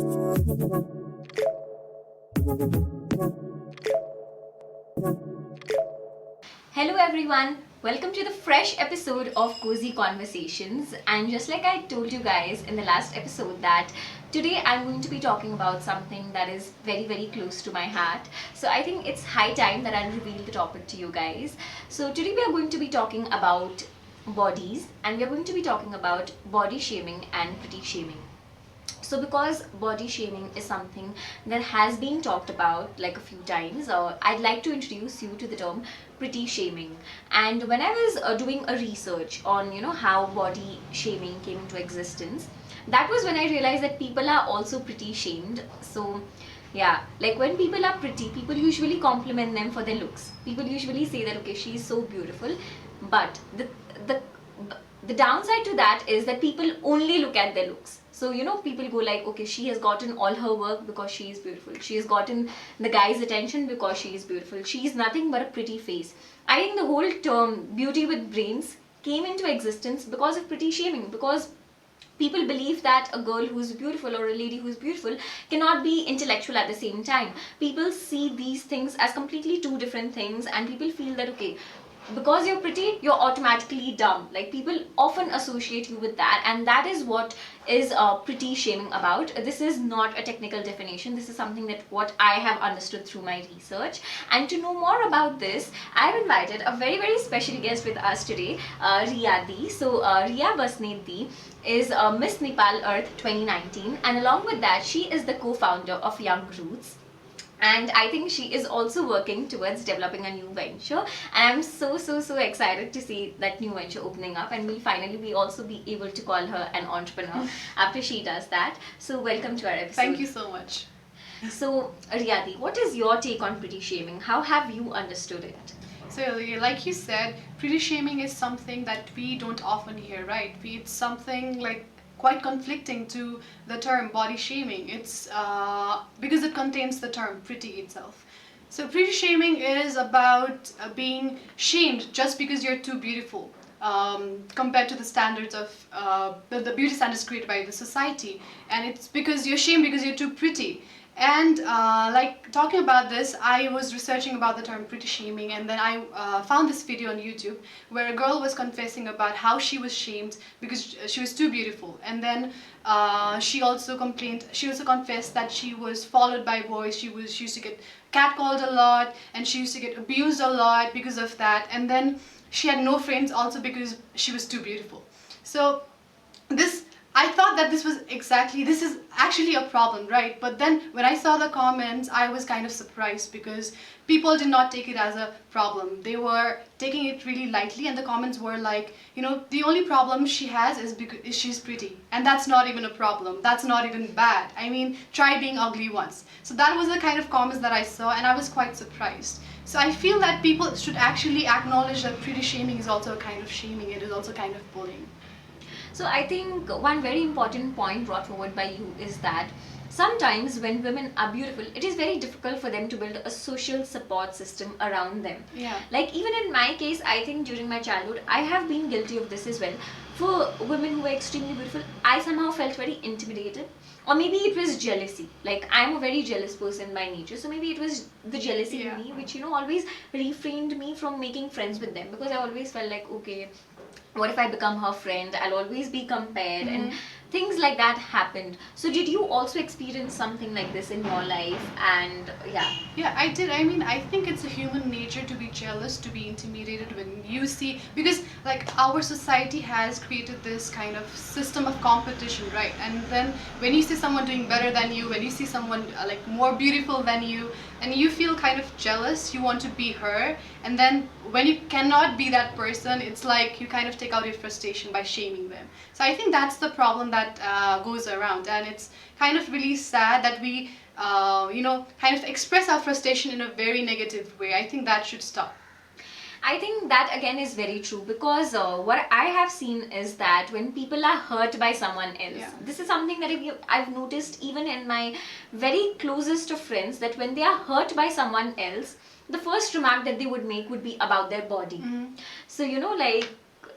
Hello everyone, welcome to the fresh episode of Cozy Conversations. And just like I told you guys in the last episode that today I'm going to be talking about something that is very close to my heart. So I think it's high time that I'll reveal the topic to you guys. So today we are going to be talking about bodies, and we are going to be talking about body shaming and pretty shaming. So because body shaming is something that has been talked about like a few times, I'd like to introduce you to the term pretty shaming. And when I was doing a research on how body shaming came into existence, that was when I realized that people are also pretty shamed. So yeah, like when people are pretty, people usually compliment them for their looks. People usually say that okay, she's so beautiful, but the the downside to that is that people only look at their looks. So people go like, okay, she has gotten all her work because she is beautiful, she has gotten the guy's attention because she is beautiful, she is nothing but a pretty face. I think the whole term beauty with brains came into existence because of pretty shaming, because people believe that a girl who's beautiful or a lady who's beautiful cannot be intellectual at the same time. People see these things as completely two different things, and people feel that okay, because you're pretty, you're automatically dumb. Like people often associate you with that, and that is what is pretty shaming about. This is not a technical definition. This is something that what I have understood through my research. And to know more about this, I've invited a very special guest with us today, Riya Di. So Riya Basnet Di is Miss Nepal Earth 2019, and along with that, she is the co-founder of Young Roots, and I think she is also working towards developing a new venture, and I'm so excited to see that new venture opening up, and we'll finally be able to call her an entrepreneur after she does that. So welcome to our episode. Thank you so much. So Riyadi, what is your take on pretty shaming? How have you understood it? So, like you said, pretty shaming is something that we don't often hear, right? It's something like quite conflicting to the term body shaming. It's because it contains the term pretty itself. So pretty shaming is about being shamed just because you're too beautiful, compared to the standards of the beauty standards created by the society, and it's because you're shamed because you're too pretty. And like talking about this, I was researching about the term pretty shaming, and then I found this video on YouTube where a girl was confessing about how she was shamed because she was too beautiful. And then she also confessed that she was followed by boys. She used to get catcalled a lot, and she used to get abused a lot because of that. And then she had no friends also because she was too beautiful. So I thought that this is actually a problem, right? But then when I saw the comments, I was kind of surprised because people did not take it as a problem. They were taking it really lightly, and the comments were like, the only problem she has is because she's pretty, and that's not even a problem. That's not even bad. I mean, try being ugly once. So that was the kind of comments that I saw, and I was quite surprised. So I feel that people should actually acknowledge that pretty shaming is also a kind of shaming. It is also kind of bullying. So I think one very important point brought forward by you is that sometimes when women are beautiful, it is very difficult for them to build a social support system around them. Yeah. Like even in my case, I think during my childhood, I have been guilty of this as well. For women who are extremely beautiful, I somehow felt very intimidated. Or maybe it was jealousy. Like I'm a very jealous person by nature, so maybe it was the jealousy in me which always refrained me from making friends with them, because I always felt like okay, what if I become her friend? I'll always be compared, and things like that happened. So did you also experience something like this in your life? And yeah, I did. I mean, I think it's a human nature to be jealous, to be intimidated when you see, because like our society has created this kind of system of competition, right? And then when you see someone doing better than you, when you see someone like more beautiful than you, and you feel kind of jealous, you want to be her, and then when you cannot be that person, it's like you kind of take out your frustration by shaming them. So I think that's the problem that goes around, and it's kind of really sad that we kind of express our frustration in a very negative way. I think that should stop. I think that again is very true, because what I have seen is that when people are hurt by someone else, this is something that I've noticed even in my very closest of friends, that when they are hurt by someone else, the first remark that they would make would be about their body. So like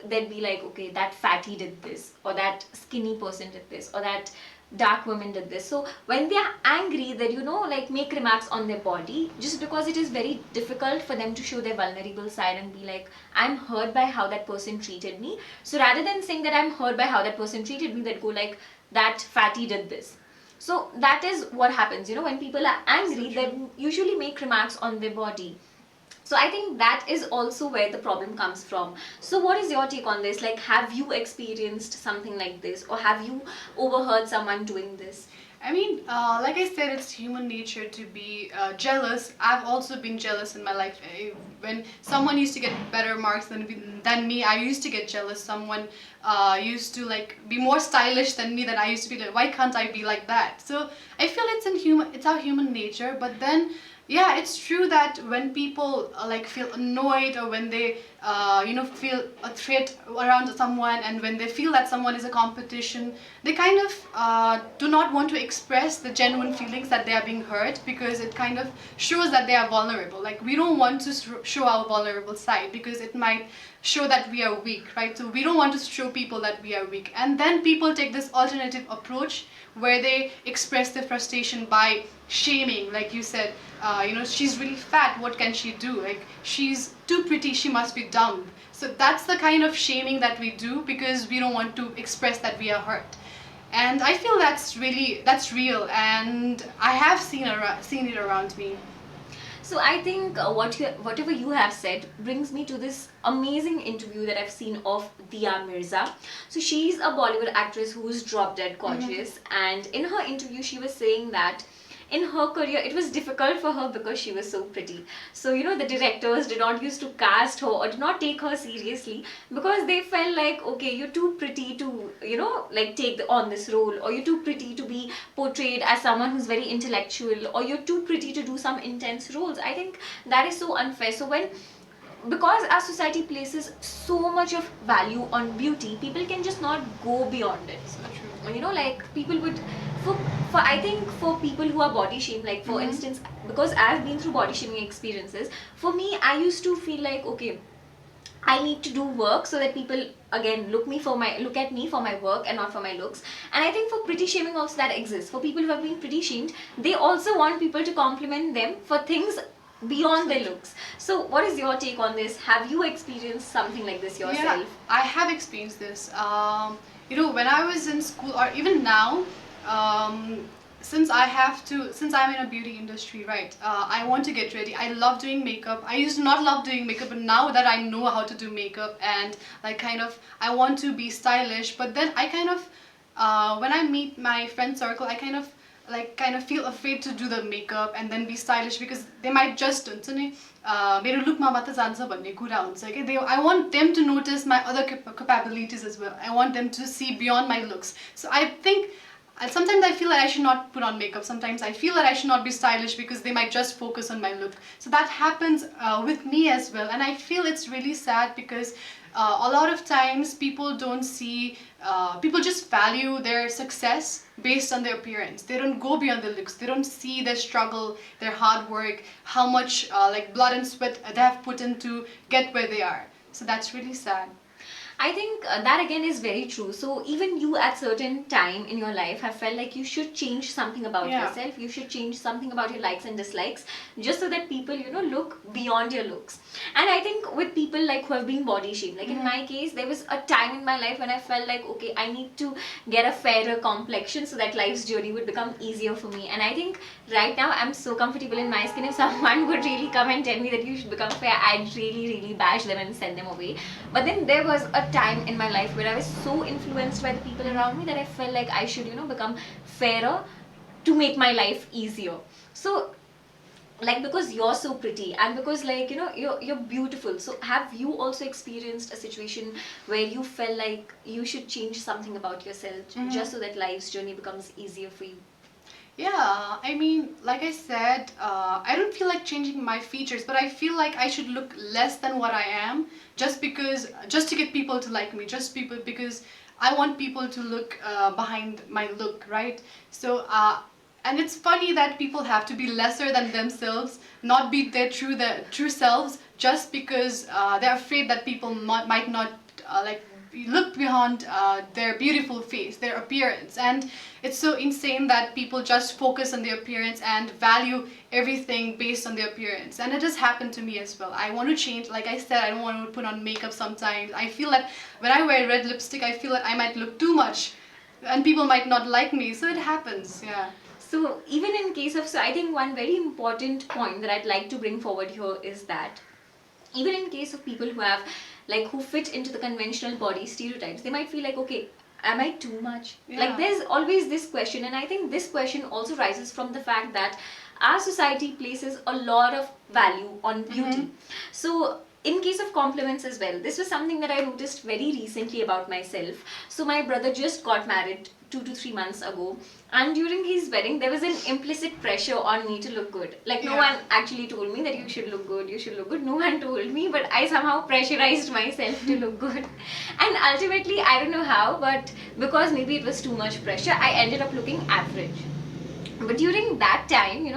they'd be like, okay, that fatty did this, or that skinny person did this, or that dark women did this. So when they are angry, they like make remarks on their body, just because it is very difficult for them to show their vulnerable side and be like, I'm hurt by how that person treated me. So rather than saying that I'm hurt by how that person treated me, they'd go like, that fatty did this. So that is what happens, when people are angry, So they usually make remarks on their body. So I think that is also where the problem comes from. So what is your take on this? Like, have you experienced something like this, or have you overheard someone doing this? I mean, like I said, it's human nature to be jealous. I've also been jealous in my life. When someone used to get better marks than me, I used to get jealous. Someone used to like be more stylish than me. Then I used to be like, why can't I be like that? So I feel it's our human nature. But then, yeah, it's true that when people like feel annoyed, or when they feel a threat around someone, and when they feel that someone is a competition, they kind of do not want to express the genuine feelings that they are being hurt, because it kind of shows that they are vulnerable. Like, we don't want to show our vulnerable side, because it might show that we are weak, right? So we don't want to show people that we are weak, and then people take this alternative approach where they express their frustration by shaming. Like you said, she's really fat, what can she do? Like, she's too pretty, she must be dumb. So that's the kind of shaming that we do, because we don't want to express that we are hurt. And I feel that's real, and I have seen it around me. So I think whatever you have said brings me to this amazing interview that I've seen of Dia Mirza. So she's a Bollywood actress who's drop dead gorgeous, and in her interview she was saying that in her career it was difficult for her because she was so pretty. So the directors did not used to cast her or did not take her seriously, because they felt like, okay, you're too pretty to like take on this role, or you're too pretty to be portrayed as someone who's very intellectual, or you're too pretty to do some intense roles. I think that is so unfair. So because our society places so much of value on beauty, people can just not go beyond it. So true. Like people would, for I think for people who are body shamed, like for instance, because I've been through body shaming experiences, for me I used to feel like, okay, I need to do work so that people again look at me for my work and not for my looks. And I think for pretty shaming also that exists. For people who have been pretty shamed, they also want people to compliment them for things beyond their looks. So what is your take on this? Have you experienced something like this yourself? Yeah, I have experienced this. When I was in school, or even now, since I'm in a beauty industry, right? I want to get ready. I love doing makeup. I used to not love doing makeup, but now that I know how to do makeup, and like kind of, I want to be stylish. But then I kind of, when I meet my friend circle, I kind of feel afraid to do the makeup and then be stylish, because they might just मेरो लुकमा मात्र जान्छ भन्ने कुरा हुन्छ कि I want them to notice my other capabilities as well. I want them to see beyond my looks. So I think sometimes I feel that I should not put on makeup. Sometimes I feel that I should not be stylish, because they might just focus on my look. So that happens with me as well, and I feel it's really sad, because a lot of times people don't see, people just value their success based on their appearance. They don't go beyond their looks. They don't see their struggle, their hard work, how much like blood and sweat they have put in to get where they are. So that's really sad. I think that again is very true. So even you at certain time in your life have felt like you should change something about yourself. You should change something about your likes and dislikes, just so that people look beyond your looks. And I think with people like who have been body shamed, like in my case, there was a time in my life when I felt like, okay, I need to get a fairer complexion so that life's journey would become easier for me. And I think right now I'm so comfortable in my skin. If someone would really come and tell me that you should become fair, I'd really bash them and send them away. But then there was a time in my life where I was so influenced by the people around me that I felt like I should become fairer to make my life easier. So like, because you're so pretty, and because like you're beautiful, so have you also experienced a situation where you felt like you should change something about yourself just so that life's journey becomes easier for you? Yeah, I mean, like I said, I don't feel like changing my features, but I feel like I should look less than what I am, just to get people to like me, because I want people to look behind my look, right? So, and it's funny that people have to be lesser than themselves, not be their true selves, just because they're afraid that people might not like look beyond their beautiful face, their appearance. And it's so insane that people just focus on their appearance and value everything based on their appearance. And it has happened to me as well. I want to change. Like I said, I don't want to put on makeup sometimes. I feel that when I wear red lipstick, I feel that I might look too much and people might not like me. So it happens, yeah. So even in case of, so I think one very important point that I'd like to bring forward here is that even in case of people who have, like, who fit into the conventional body stereotypes, they might feel like, okay, am I too much? Yeah. Like, there's always this question, and I think this question also rises from the fact that our society places a lot of value on beauty. So in case of compliments as well, this was something that I noticed very recently about myself. So my brother just got married 2 to 3 months ago, and during his wedding there was an implicit pressure on me to look good. Like, no one actually told me that you should look good, you should look good. No one told me, but I somehow pressurized myself to look good. And ultimately, I don't know how, but because maybe it was too much pressure, I ended up looking average. But during that time,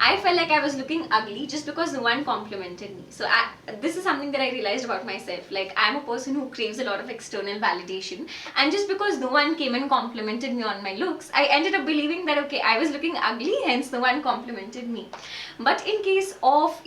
I felt like I was looking ugly just because no one complimented me. So this is something that I realized about myself. Like, I'm a person who craves a lot of external validation, and just because no one came and complimented me on my looks, I ended up believing that, okay, I was looking ugly, hence no one complimented me. But in case of,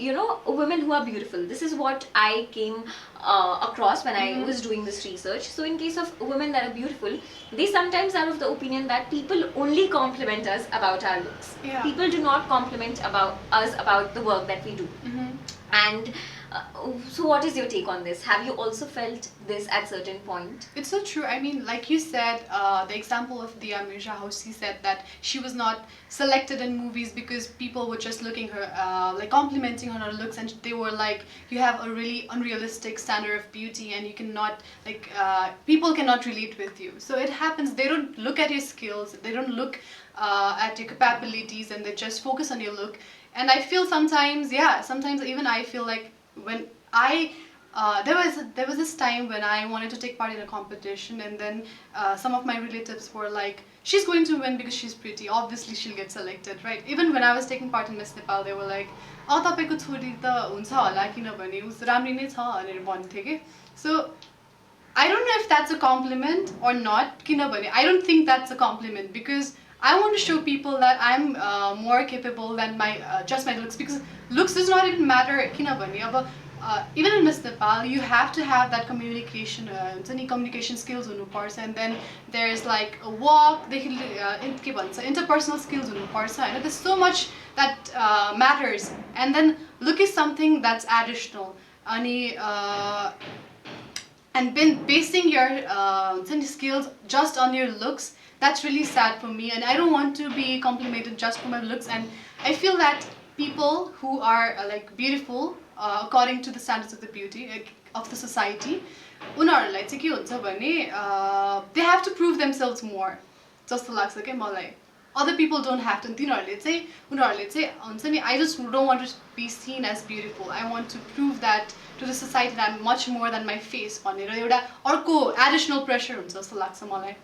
women who are beautiful, this is what I came across when I was doing this research. So in case of women that are beautiful, they sometimes are of the opinion that people only compliment us about our looks. Yeah. People do not compliment about us about the work that we do. And so what is your take on this? Have you also felt this at certain point? It's so true. I mean, like you said, the example of Diya Mirza, how she said that she was not selected in movies because people were just looking her, like complimenting on her looks, and they were like, you have a really unrealistic standard of beauty and you cannot, like, people cannot relate with you. So it happens, they don't look at your skills, they don't look at your capabilities, and they just focus on your look. And I feel sometimes even I feel like when I there was this time when I wanted to take part in a competition, and then some of my relatives were like, she's going to win because she's pretty, obviously she'll get selected, right? Even when I was taking part in Miss Nepal, they were like, oh, तपाईको छोरी त हुन्छ होला किनभने उस राम्री नै छ भनेर भन्थे के. So I don't know if that's a compliment or not, किनभने I don't think that's a compliment, because I want to show people that I'm more capable than my just my looks, because looks does not even matter. किनभने अब even in Miss Nepal, you have to have that communication, communication skills हुनुपर्छ, and then there's like a walk, के भन्छ interpersonal skills हुनुपर्छ, and there's so much that matters. And then look is something that's additional. अनि and basing your skills just on your looks, that's really sad for me, and I don't want to be complimented just for my looks. And I feel that people who are like beautiful according to the standards of the beauty of the society, उनीहरूलाई चाहिँ के हुन्छ भने they have to prove themselves more जस्तो लाग्छ के मलाई. Other people don't have to. उनीहरूले चाहिँ हुन्छ नि, I just don't want to be seen as beautiful. I want to prove that to the society that I'm much more than my face भनेर एउटा अर्को additional pressure हुन्छ जस्तो लाग्छ मलाई.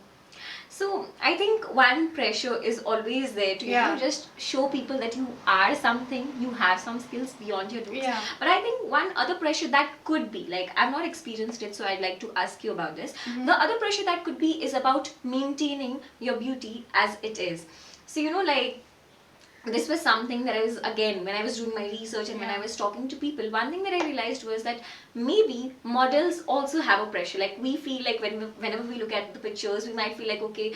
So I think one pressure is always there to just show people that you are something, you have some skills beyond your looks. Yeah. But I think one other pressure that could be, like, I've not experienced it, so I'd like to ask you about this. The other pressure that could be is about maintaining your beauty as it is. So like, this was something that I was, again, when I was doing my research and when I was talking to people, one thing that I realized was that maybe models also have a pressure. Like, we feel like whenever we look at the pictures, we might feel like, okay,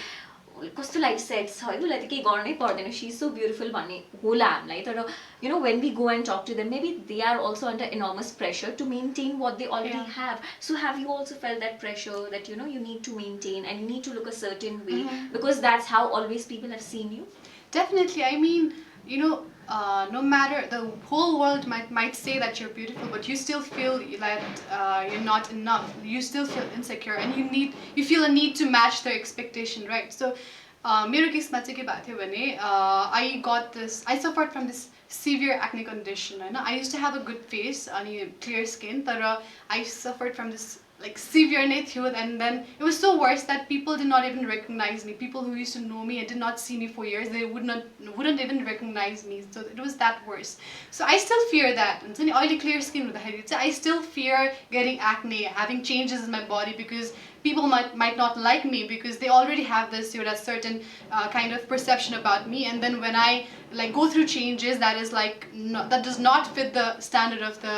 कस्तो life set छ है, उसलाई त केही गर्नै पर्दैन, she is so beautiful भन्ने होला हामीलाई. तर when we go and talk to them, maybe they are also under enormous pressure to maintain what they already have. So have you also felt that pressure that you need to maintain and you need to look a certain way because that's how always people have seen you? Definitely. I mean, no matter, the whole world might say that you're beautiful, but you still feel that you're not enough. You still feel insecure, and you feel a need to match their expectation, right? So मेरो केसमा चाहिँ के भएको थियो भने I suffered from this severe acne condition. I used to have a good face and clear skin, but I suffered from this like severe and then it was so worse that people did not even recognize me. People who used to know me and did not see me for years, they wouldn't even recognize me. So it was that worse. So I still fear that. And then oily clear skin with the I still fear getting acne, having changes in my body, because people might not like me because they already have this, that certain kind of perception about me. And then when I like go through changes that is like that does not fit the standard of the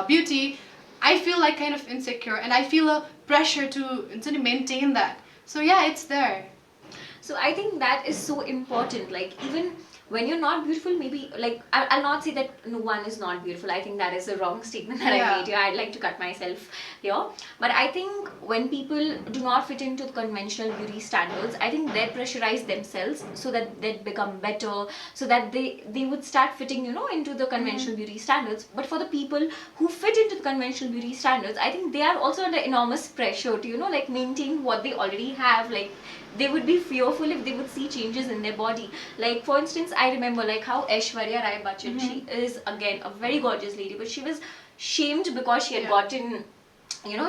beauty, I feel like kind of insecure, and I feel a pressure to maintain that. So yeah, it's there. So I think that is so important. Like, even when you're not beautiful, maybe, like, I'll not say that no one is not beautiful. I think that is a wrong statement that I made here. I'd like to cut myself here. But I think when people do not fit into the conventional beauty standards, I think they pressurize themselves so that they become better, so that they would start fitting, into the conventional beauty standards. But for the people who fit into the conventional beauty standards, I think they are also under enormous pressure to, like, maintain what they already have. Like, they would be fearful if they would see changes in their body. Like, for instance, I remember like how Aishwarya Rai Bachchan, she is again a very gorgeous lady, but she was shamed because she had gotten,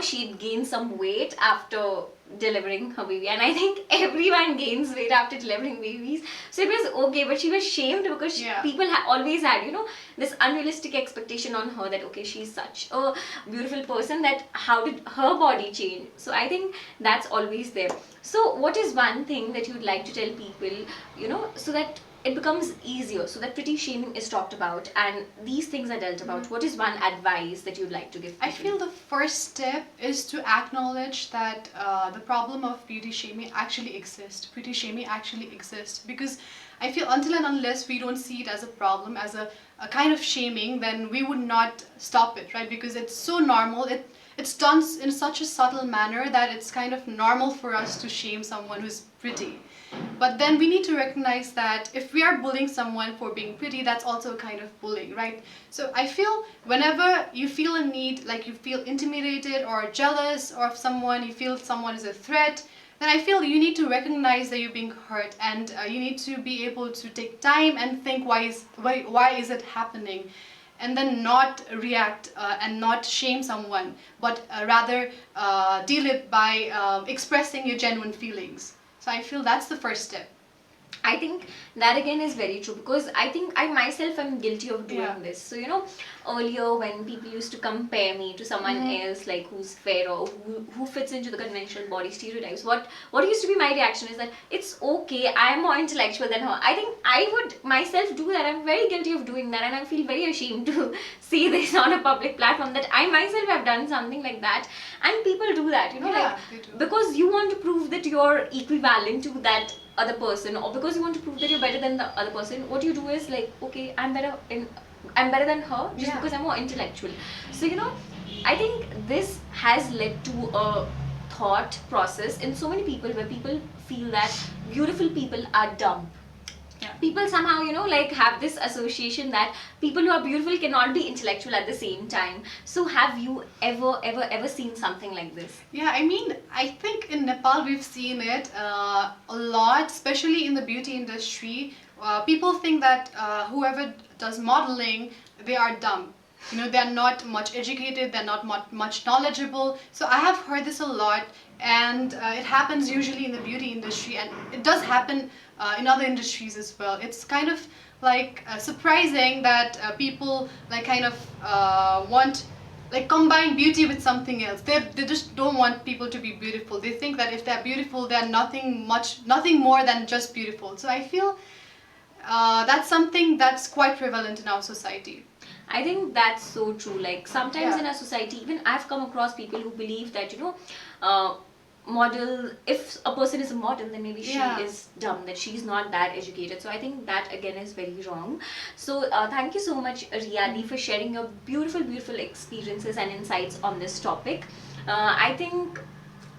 she'd gained some weight after delivering her baby. And I think everyone gains weight after delivering babies, so it was okay, but she was shamed because people always had, this unrealistic expectation on her that, okay, she's such a beautiful person, that how did her body change. So I think that's always there. So what is one thing that you'd like to tell people, so that it becomes easier, so that pretty shaming is talked about and these things are dealt about? What is one advice that you'd like to give people? I feel the first step is to acknowledge that the problem of beauty shaming actually exists. Pretty shaming actually exists, because I feel until and unless we don't see it as a problem, as a kind of shaming, then we would not stop it, right? Because it's so normal. It's done in such a subtle manner that it's kind of normal for us to shame someone who's pretty. But then we need to recognize that if we are bullying someone for being pretty, that's also a kind of bullying, right? So I feel whenever you feel a need, like you feel intimidated or jealous of someone, you feel someone is a threat, then I feel you need to recognize that you're being hurt, and you need to be able to take time and think why is it happening, and then not react and not shame someone, but rather deal it by expressing your genuine feelings. So I feel that's the first step. I think that again is very true, because I think I myself am guilty of doing this. So, earlier when people used to compare me to someone else, like who's fair or who fits into the conventional body stereotypes, what used to be my reaction is that it's okay, I'm more intellectual than her. I think I would myself do that. I'm very guilty of doing that, and I feel very ashamed to say this on a public platform, that I myself have done something like that. And people do that, because you want to prove that you're equivalent to that other person, or because you want to prove that you're better than the other person. What you do is like, okay, I'm better than her just because I'm more intellectual. So I think this has led to a thought process in so many people where people feel that beautiful people are dumb. People somehow like have this association that people who are beautiful cannot be intellectual at the same time. So have you ever seen something like this? Yeah, I mean, I think in Nepal we've seen it a lot, especially in the beauty industry. People think that whoever does modeling, they are dumb. They're not much educated, they're not much knowledgeable. So I have heard this a lot, and it happens usually in the beauty industry, and it does happen in other industries as well. It's kind of like surprising that people like kind of want like combine beauty with something else. They just don't want people to be beautiful. They think that if they're beautiful, they're nothing more than just beautiful. So I feel that's something that's quite prevalent in our society. I think that's so true. Like, sometimes in our society, even I've come across people who believe that model, if a person is a model, then maybe she is dumb, that she's not that educated. So I think that again is very wrong. So thank you so much, Riya, for sharing your beautiful experiences and insights on this topic. I think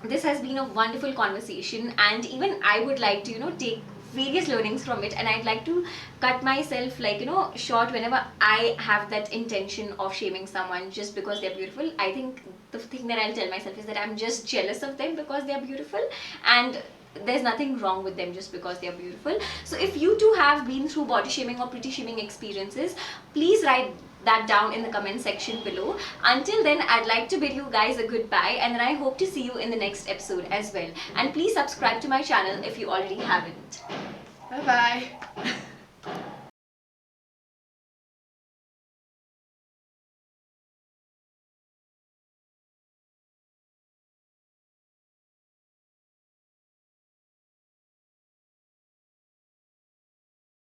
this has been a wonderful conversation, and even I would like to take various learnings from it, and I'd like to cut myself like short whenever I have that intention of shaming someone just because they're beautiful. I think the thing that I'll tell myself is that I'm just jealous of them because they're beautiful, and there's nothing wrong with them just because they're beautiful. So if you too have been through body shaming or pretty shaming experiences, please write that down in the comment section below. Until then, I'd like to bid you guys a goodbye, and then I hope to see you in the next episode as well. And please subscribe to my channel if you already haven't. Bye bye.